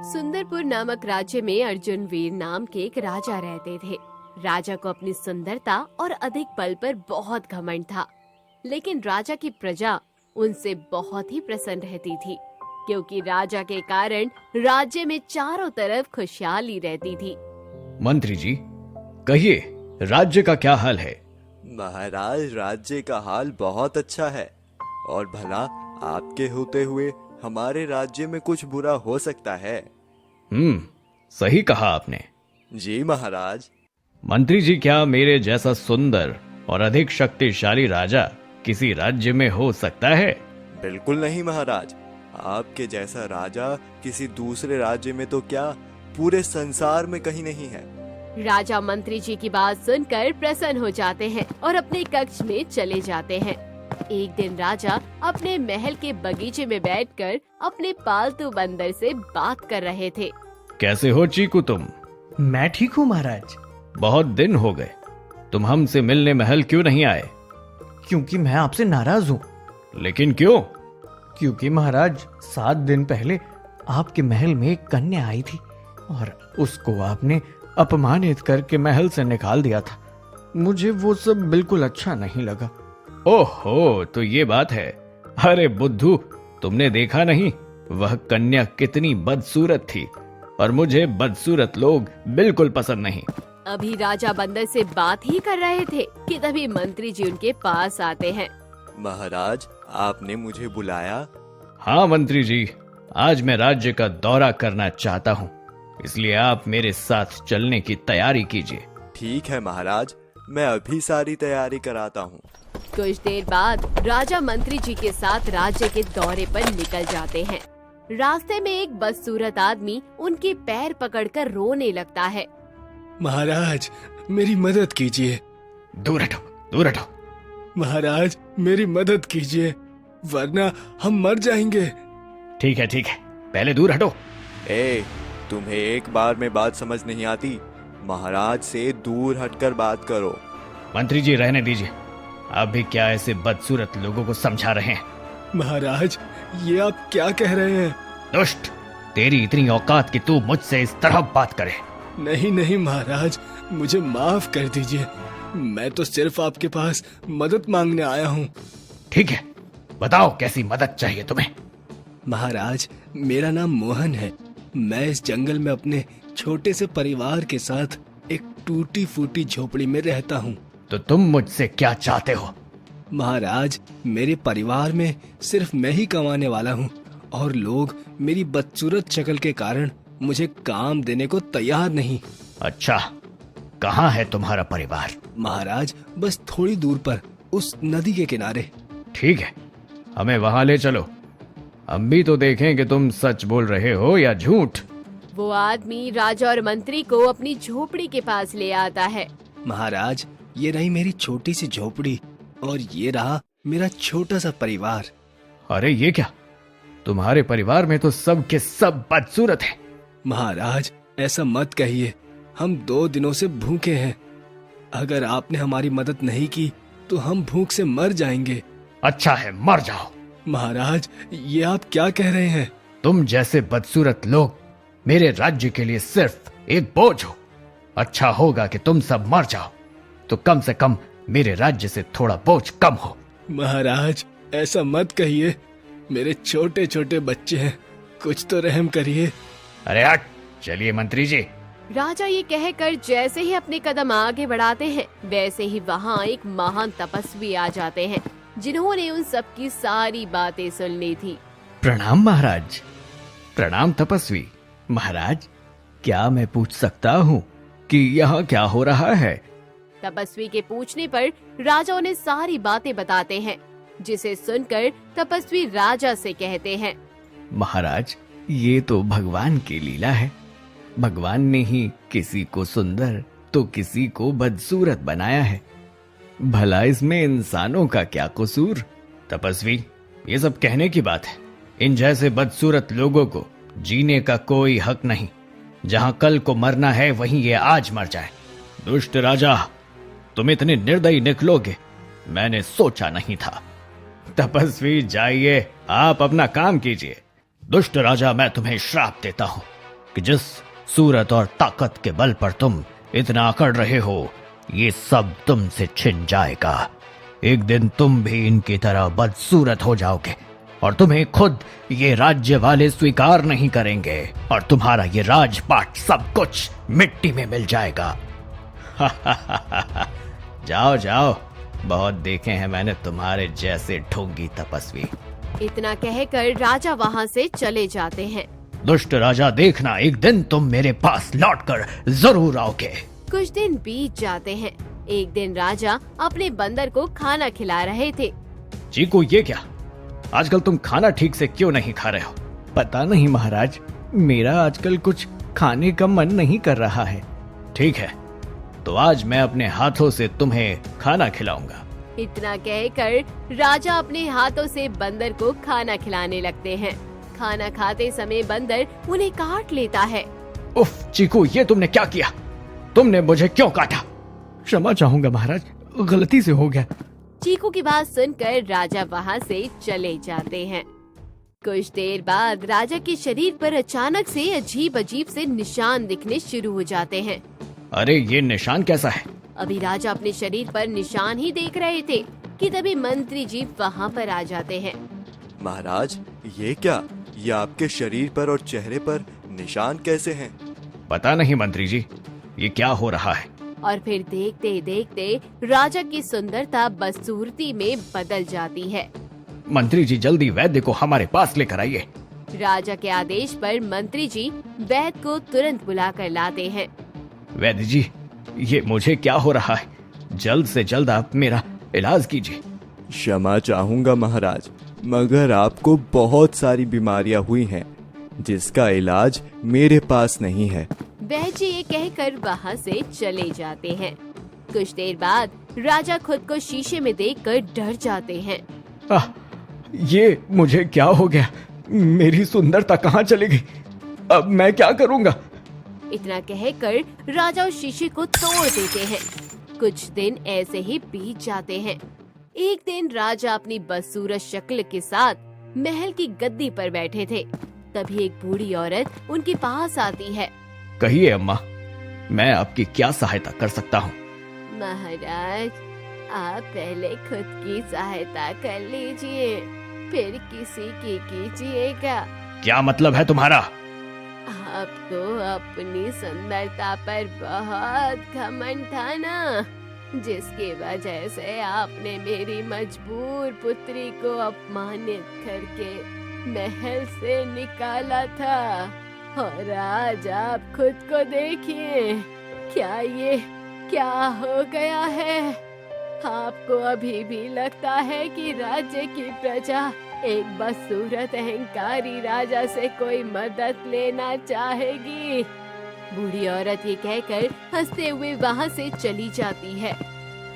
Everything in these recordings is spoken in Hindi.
सुंदरपुर नामक राज्य में अर्जुन वीर नाम के एक राजा रहते थे। राजा को अपनी सुंदरता और अधिक बल पर बहुत घमंड था, लेकिन राजा की प्रजा उनसे बहुत ही प्रसन्न रहती थी, क्योंकि राजा के कारण राज्य में चारों तरफ खुशहाली रहती थी। मंत्री जी, कहिए, राज्य का क्या हाल है? महाराज, राज्य का हाल बहुत अच्छा है और भला आपके होते हुए हमारे राज्य में कुछ बुरा हो सकता है? सही कहा आपने। जी महाराज। मंत्री जी, क्या मेरे जैसा सुंदर और अधिक शक्तिशाली राजा किसी राज्य में हो सकता है? बिल्कुल नहीं महाराज, आपके जैसा राजा किसी दूसरे राज्य में तो क्या, पूरे संसार में कहीं नहीं है। राजा मंत्री जी की बात सुनकर प्रसन्न हो जाते हैं और अपने कक्ष में चले जाते हैं। एक दिन राजा अपने महल के बगीचे में बैठकर अपने पालतू बंदर से बात कर रहे थे। कैसे हो चीकू तुम? मैं ठीक हूँ महाराज। बहुत दिन हो गए, तुम हमसे मिलने महल क्यों नहीं आए? क्योंकि मैं आपसे नाराज हूँ। लेकिन क्यों? क्योंकि महाराज 7 दिन पहले आपके महल में एक कन्या आई थी और उसको आपने अपमानित करके महल से निकाल दिया था। मुझे वो सब बिल्कुल अच्छा नहीं लगा। ओहो, तो ये बात है। अरे बुद्धू, तुमने देखा नहीं वह कन्या कितनी बदसूरत थी, और मुझे बदसूरत लोग बिल्कुल पसंद नहीं। अभी राजा बंदर से बात ही कर रहे थे कि तभी मंत्री जी उनके पास आते हैं। महाराज, आपने मुझे बुलाया? हाँ मंत्री जी, आज मैं राज्य का दौरा करना चाहता हूँ, इसलिए आप मेरे साथ चलने की तैयारी कीजिए। ठीक है महाराज, मैं अभी सारी तैयारी कराता हूँ। कुछ देर बाद राजा मंत्री जी के साथ राज्य के दौरे पर निकल जाते हैं। रास्ते में एक बदसूरत आदमी उनके पैर पकड़कर रोने लगता है। महाराज, मेरी मदद कीजिए। दूर हटो, दूर हटो। महाराज, मेरी मदद कीजिए, वरना हम मर जाएंगे। ठीक है, पहले दूर हटो। तुम्हें एक बार में बात समझ नहीं आती? महाराज से दूर हटकर बात करो। मंत्री जी, रहने दीजिए, आप भी क्या ऐसे बदसूरत लोगों को समझा रहे हैं? महाराज, ये आप क्या कह रहे हैं? दुष्ट, तेरी इतनी औकात कि तू मुझसे इस तरह बात करे? नहीं महाराज, मुझे माफ कर दीजिए। मैं तो सिर्फ आपके पास मदद मांगने आया हूँ। ठीक है, बताओ कैसी मदद चाहिए तुम्हें? महाराज, मेरा नाम मोहन है। मैं इस जंगल में अपने छोटे से परिवार के साथ एक टूटी फूटी झोपड़ी में रहता हूँ। तो तुम मुझसे क्या चाहते हो? महाराज, मेरे परिवार में सिर्फ मैं ही कमाने वाला हूँ और लोग मेरी बदसूरत शक्ल के कारण मुझे काम देने को तैयार नहीं। अच्छा, कहाँ है तुम्हारा परिवार? महाराज, बस थोड़ी दूर पर, उस नदी के किनारे। ठीक है, हमें वहाँ ले चलो, हम भी तो देखें कि तुम सच बोल रहे हो या झूठ। वो आदमी राजा और मंत्री को अपनी झोपड़ी के पास ले आता है। महाराज, ये रही मेरी छोटी सी झोपड़ी और ये रहा मेरा छोटा सा परिवार। अरे ये क्या, तुम्हारे परिवार में तो सब के सब बदसूरत हैं। महाराज, ऐसा मत कहिए, हम 2 दिनों से भूखे हैं। अगर आपने हमारी मदद नहीं की तो हम भूख से मर जाएंगे। अच्छा है, मर जाओ। महाराज, ये आप क्या कह रहे हैं? तुम जैसे बदसूरत लोग मेरे राज्य के लिए सिर्फ एक बोझ हो। अच्छा होगा कि तुम सब मर जाओ, तो कम से कम मेरे राज्य से थोड़ा बोझ कम हो। महाराज, ऐसा मत कहिए, मेरे छोटे छोटे बच्चे हैं, कुछ तो रहम करिए। अरे हट, चलिए मंत्री जी। राजा ये कहकर जैसे ही अपने कदम आगे बढ़ाते हैं, वैसे ही वहाँ एक महान तपस्वी आ जाते हैं, जिन्होंने उन सबकी सारी बातें सुन ली थी। प्रणाम महाराज। प्रणाम तपस्वी। महाराज, क्या मैं पूछ सकता हूँ कि यहाँ क्या हो रहा है? तपस्वी के पूछने पर राजा उन्हें सारी बातें बताते हैं, जिसे सुनकर तपस्वी राजा से कहते हैं, महाराज, ये तो भगवान की लीला है। भगवान ने ही किसी को सुंदर तो किसी को बदसूरत बनाया है। भला इसमें इंसानों का क्या कसूर? तपस्वी, ये सब कहने की बात है। इन जैसे बदसूरत लोगों को जीने का कोई हक नहीं। जहां कल को मरना है वहीं ये आज मर जाए। दुष्ट राजा, तुम इतने निर्दयी निकलोगे, मैंने सोचा नहीं था। तपस्वी, जाइए, आप अपना काम कीजिए। दुष्ट राजा, मैं तुम्हें श्राप देता हूँ, कि जिस सूरत और ताकत के बल पर तुम इतना अकड़ रहे हो, ये सब तुमसे छिन जाएगा। एक दिन तुम भी इनकी तरह बदसूरत हो जाओगे और तुम्हें खुद ये राज्य वाले स्वीकार नहीं करेंगे और तुम्हारा ये राजपाट सब कुछ मिट्टी में मिल जाएगा। जाओ जाओ, बहुत देखे हैं मैंने तुम्हारे जैसे ढोंगी तपस्वी। इतना कहकर राजा वहाँ से चले जाते हैं। दुष्ट राजा, देखना एक दिन तुम मेरे पास लौटकर जरूर आओगे। कुछ दिन बीत जाते हैं। एक दिन राजा अपने बंदर को खाना खिला रहे थे। चीकू, ये क्या? आजकल तुम खाना ठीक से क्यों नहीं खा रहे हो? पता नहीं महाराज, मेरा आजकल कुछ खाने का मन नहीं कर रहा है। ठीक है, तो आज मैं अपने हाथों से तुम्हें खाना खिलाऊंगा। इतना कहकर राजा अपने हाथों से बंदर को खाना खिलाने लगते हैं। खाना खाते समय बंदर उन्हें काट लेता है। उफ चीकू, ये तुमने क्या किया? तुमने मुझे क्यों काटा? क्षमा चाहूंगा महाराज, गलती से हो गया। चीकू की बात सुनकर राजा वहाँ से चले जाते हैं। कुछ देर बाद राजा के शरीर पर अचानक से अजीब अजीब से निशान दिखने शुरू हो जाते हैं। अरे ये निशान कैसा है? अभी राजा अपने शरीर पर निशान ही देख रहे थे कि तभी मंत्री जी वहाँ पर आ जाते हैं। महाराज, ये क्या? ये आपके शरीर पर और चेहरे पर निशान कैसे हैं? पता नहीं मंत्री जी, ये क्या हो रहा है? और फिर देखते देखते राजा की सुंदरता बदसूरती में बदल जाती है। मंत्री जी, जल्दी वैद्य को हमारे पास लेकर आइए। राजा के आदेश पर मंत्री जी वैद्य को तुरंत बुलाकर लाते हैं। वैद्य जी, ये मुझे क्या हो रहा है? जल्द से जल्द आप मेरा इलाज कीजिए। क्षमा चाहूंगा महाराज, मगर आपको बहुत सारी बीमारियां हुई हैं जिसका इलाज मेरे पास नहीं है। वैद्य जी ये कहकर वहाँ से चले जाते हैं। कुछ देर बाद राजा खुद को शीशे में देखकर डर जाते हैं। ये मुझे क्या हो गया? मेरी सुंदरता कहाँ चली गई? अब मैं क्या करूँगा? इतना कहकर राजा उस शीशे को तोड़ देते हैं। कुछ दिन ऐसे ही बीत जाते हैं। एक दिन राजा अपनी बदसूरत शक्ल के साथ महल की गद्दी पर बैठे थे। तभी एक बूढ़ी औरत उनके पास आती है। कहिए अम्मा, मैं आपकी क्या सहायता कर सकता हूँ? महाराज, आप पहले खुद की सहायता कर लीजिए, फिर किसी की कीजिएगा। क्या मतलब है तुम्हारा? आपको अपनी सुंदरता पर बहुत घमंड था ना, जिसकी वजह से आपने मेरी मजबूर पुत्री को अपमानित करके महल से निकाला था। और आज आप खुद को देखिए, क्या हो गया है? आपको अभी भी लगता है कि राज्य की प्रजा एक बदसूरत अहंकारी राजा से कोई मदद लेना चाहेगी? बूढ़ी औरत ये कहकर हंसते हुए वहाँ से चली जाती है।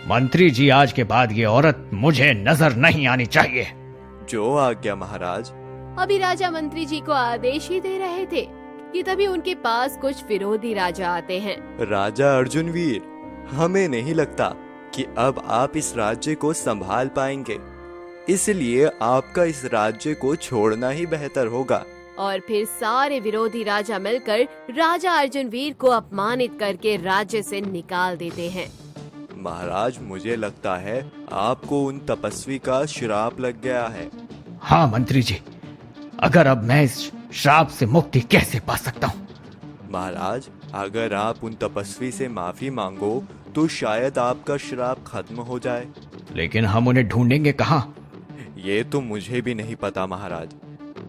मंत्री जी, आज के बाद ये औरत मुझे नजर नहीं आनी चाहिए। जो आज्ञा महाराज। अभी राजा मंत्री जी को आदेश ही दे रहे थे कि तभी उनके पास कुछ विरोधी राजा आते हैं। राजा अर्जुन वीर, हमें नहीं लगता कि अब आप इस राज्य को संभाल पाएंगे, इसलिए आपका इस राज्य को छोड़ना ही बेहतर होगा। और फिर सारे विरोधी राजा मिलकर राजा अर्जुन वीर को अपमानित करके राज्य से निकाल देते हैं। महाराज, मुझे लगता है आपको उन तपस्वी का श्राप लग गया है। हाँ मंत्री जी, अगर अब मैं इस श्राप से मुक्ति कैसे पा सकता हूँ? महाराज, अगर आप उन तपस्वी से माफी मांगो तो शायद आपका श्राप खत्म हो जाए। लेकिन हम उन्हें ढूंढेंगे कहाँ? ये तो मुझे भी नहीं पता महाराज।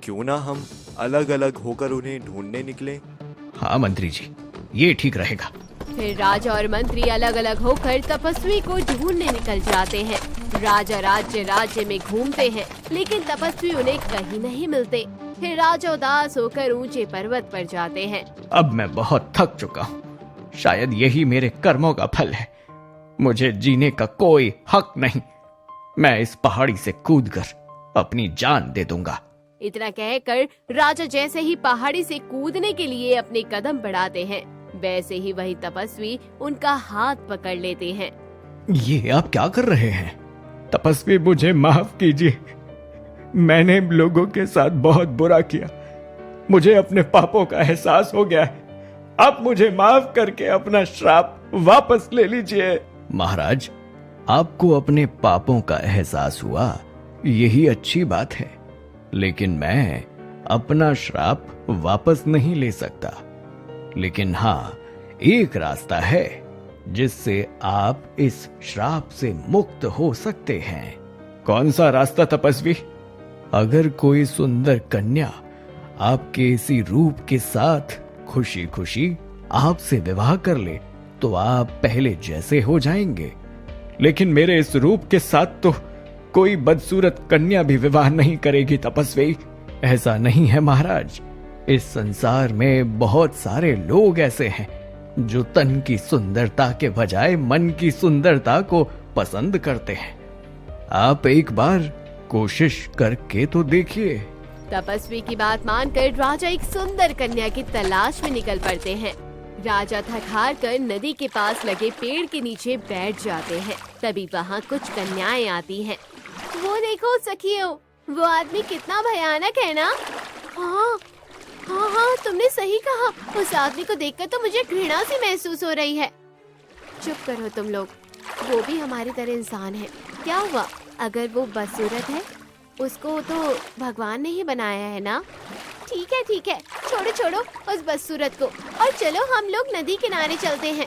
क्यों ना हम अलग अलग होकर उन्हें ढूंढने निकलें? हाँ मंत्री जी, ये ठीक रहेगा। फिर राजा और मंत्री अलग अलग होकर तपस्वी को ढूंढने निकल जाते हैं। राजा राज्य में घूमते हैं, लेकिन तपस्वी उन्हें कहीं नहीं मिलते। फिर राजा उदास होकर ऊंचे पर्वत पर जाते हैं। अब मैं बहुत थक चुका हूँ, शायद यही मेरे कर्मों का फल है। मुझे जीने का कोई हक नहीं। मैं इस पहाड़ी से कूदकर अपनी जान दे दूंगा। इतना कहकर राजा जैसे ही पहाड़ी से कूदने के लिए अपने कदम बढ़ाते हैं, वैसे ही वही तपस्वी उनका हाथ पकड़ लेते हैं। ये आप क्या कर रहे हैं? तपस्वी, मुझे माफ कीजिए। मैंने लोगों के साथ बहुत बुरा किया। मुझे अपने पापों का एहसास हो गया है। आप मुझे माफ करके अपना श्राप वापस ले लीजिए। महाराज, आपको अपने पापों का एहसास हुआ, यही अच्छी बात है, लेकिन मैं अपना श्राप वापस नहीं ले सकता। लेकिन हाँ, एक रास्ता है जिससे आप इस श्राप से मुक्त हो सकते हैं। कौन सा रास्ता तपस्वी? अगर कोई सुंदर कन्या आपके इसी रूप के साथ खुशी खुशी आपसे विवाह कर ले तो आप पहले जैसे हो जाएंगे। लेकिन मेरे इस रूप के साथ तो कोई बदसूरत कन्या भी विवाह नहीं करेगी तपस्वी। ऐसा नहीं है महाराज, इस संसार में बहुत सारे लोग ऐसे हैं जो तन की सुंदरता के बजाय मन की सुंदरता को पसंद करते हैं। आप एक बार कोशिश करके तो देखिए। तपस्वी की बात मानकर राजा एक सुंदर कन्या की तलाश में निकल पड़ते हैं। राजा थक हार कर नदी के पास लगे पेड़ के नीचे बैठ जाते हैं। तभी वहाँ कुछ कन्याएं आती हैं। वो देखो सखियों, वो आदमी कितना भयानक है ना। हाँ हाँ हाँ, तुमने सही कहा। उस आदमी को देखकर तो मुझे घृणा सी महसूस हो रही है। चुप करो तुम लोग, वो भी हमारी तरह इंसान है। क्या हुआ अगर वो बदसूरत है? उसको तो भगवान ने ही बनाया है ना। ठीक है, छोड़ो छोड़ो उस बदसूरत को और चलो हम लोग नदी किनारे चलते हैं।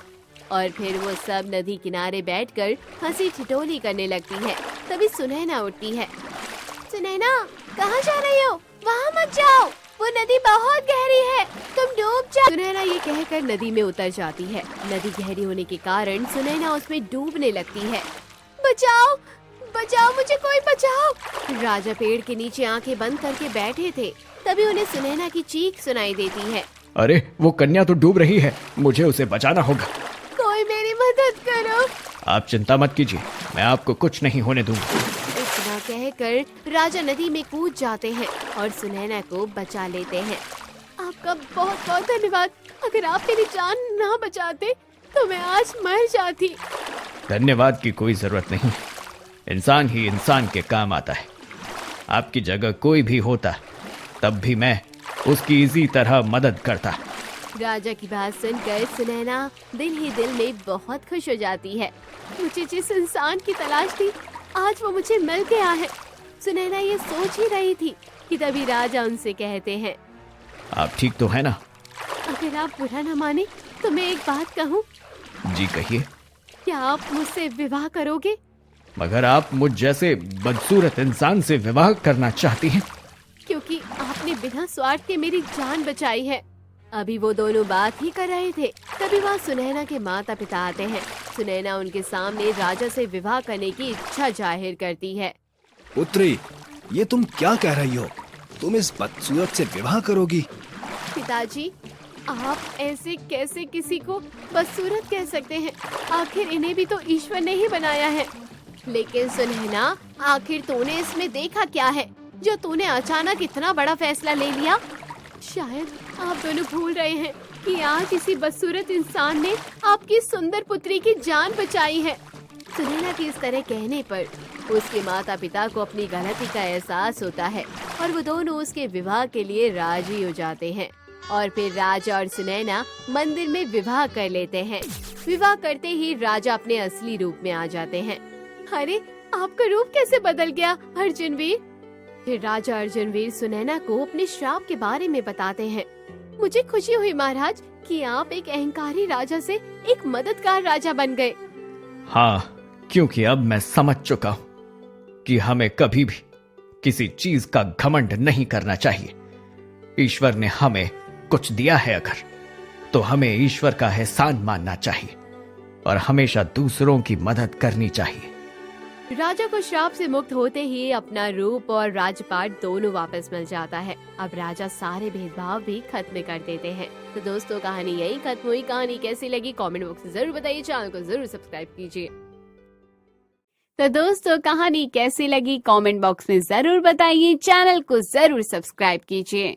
और फिर वो सब नदी किनारे बैठकर हंसी ठिठोली करने लगती है। तभी सुनैना उठती है। सुनैना, कहाँ जा रही हो? वहाँ मत जाओ, वो नदी बहुत गहरी है, तुम डूब जाओ। सुनैना ये कहकर नदी में उतर जाती है। नदी गहरी होने के कारण सुनैना उसमें डूबने लगती है। बचाओ बचाओ, मुझे कोई बचाओ। राजा पेड़ के नीचे आंखें बंद करके बैठे थे। तभी उन्हें सुनैना की चीख सुनाई देती है। अरे वो कन्या तो डूब रही है, मुझे उसे बचाना होगा। कोई मेरी मदद करो। आप चिंता मत कीजिए, मैं आपको कुछ नहीं होने दूंगा। इतना कहकर राजा नदी में कूद जाते हैं और सुनैना को बचा लेते हैं। आपका बहुत बहुत धन्यवाद। अगर आप मेरी जान ना बचाते तो मैं आज मर जाती। धन्यवाद की कोई जरूरत नहीं, इंसान ही इंसान के काम आता है। आपकी जगह कोई भी होता तब भी मैं उसकी इसी तरह मदद करता। राजा की बात सुनकर सुनैना दिल ही दिल में बहुत खुश हो जाती है। मुझे जिस इंसान की तलाश थी आज वो मुझे मिल गया है। सुनैना ये सोच ही रही थी कि तभी राजा उनसे कहते हैं, आप ठीक तो है ना? अगर आप बुरा न माने तो मैं एक बात कहूँ। जी कहिए। क्या आप मुझसे विवाह करोगे? मगर आप मुझ जैसे बदसूरत इंसान से विवाह करना चाहती हैं? क्योंकि आपने बिना स्वार्थ के मेरी जान बचाई है। अभी वो दोनों बात ही कर रहे थे, तभी वहाँ सुनैना के माता पिता आते हैं। सुनैना उनके सामने राजा से विवाह करने की इच्छा जाहिर करती है। पुत्री, ये तुम क्या कह रही हो? तुम इस बदसूरत से विवाह करोगी? पिताजी, आप ऐसे कैसे किसी को बदसूरत कह सकते हैं? आखिर इन्हें भी तो ईश्वर ने ही बनाया है। लेकिन सुनैना, आखिर तूने इसमें देखा क्या है जो तूने अचानक इतना बड़ा फैसला ले लिया? शायद आप दोनों भूल रहे हैं कि आज इसी बदसूरत इंसान ने आपकी सुंदर पुत्री की जान बचाई है। सुनैना की इस तरह कहने पर उसके माता पिता को अपनी गलती का एहसास होता है और वो दोनों उसके विवाह के लिए राजी हो जाते हैं। और फिर राजा और सुनैना मंदिर में विवाह कर लेते हैं। विवाह करते ही राजा अपने असली रूप में आ जाते हैं। अरे, आपका रूप कैसे बदल गया अर्जुनवीर? फिर राजा अर्जुनवीर सुनैना को अपने श्राप के बारे में बताते हैं। मुझे खुशी हुई महाराज कि आप एक अहंकारी राजा से एक मददगार राजा बन गए। हाँ, क्योंकि अब मैं समझ चुका हूँ कि हमें कभी भी किसी चीज का घमंड नहीं करना चाहिए। ईश्वर ने हमें कुछ दिया है अगर, तो हमें ईश्वर का एहसान मानना चाहिए और हमेशा दूसरों की मदद करनी चाहिए। राजा को श्राप से मुक्त होते ही अपना रूप और राजपाट दोनों वापस मिल जाता है। अब राजा सारे भेदभाव भी खत्म कर देते हैं। तो दोस्तों, कहानी यही खत्म हुई। कहानी कैसी लगी कमेंट बॉक्स में जरूर बताइए। चैनल को जरूर सब्सक्राइब कीजिए। तो दोस्तों, कहानी कैसी लगी कमेंट बॉक्स में जरूर बताइए। चैनल को जरूर सब्सक्राइब कीजिए।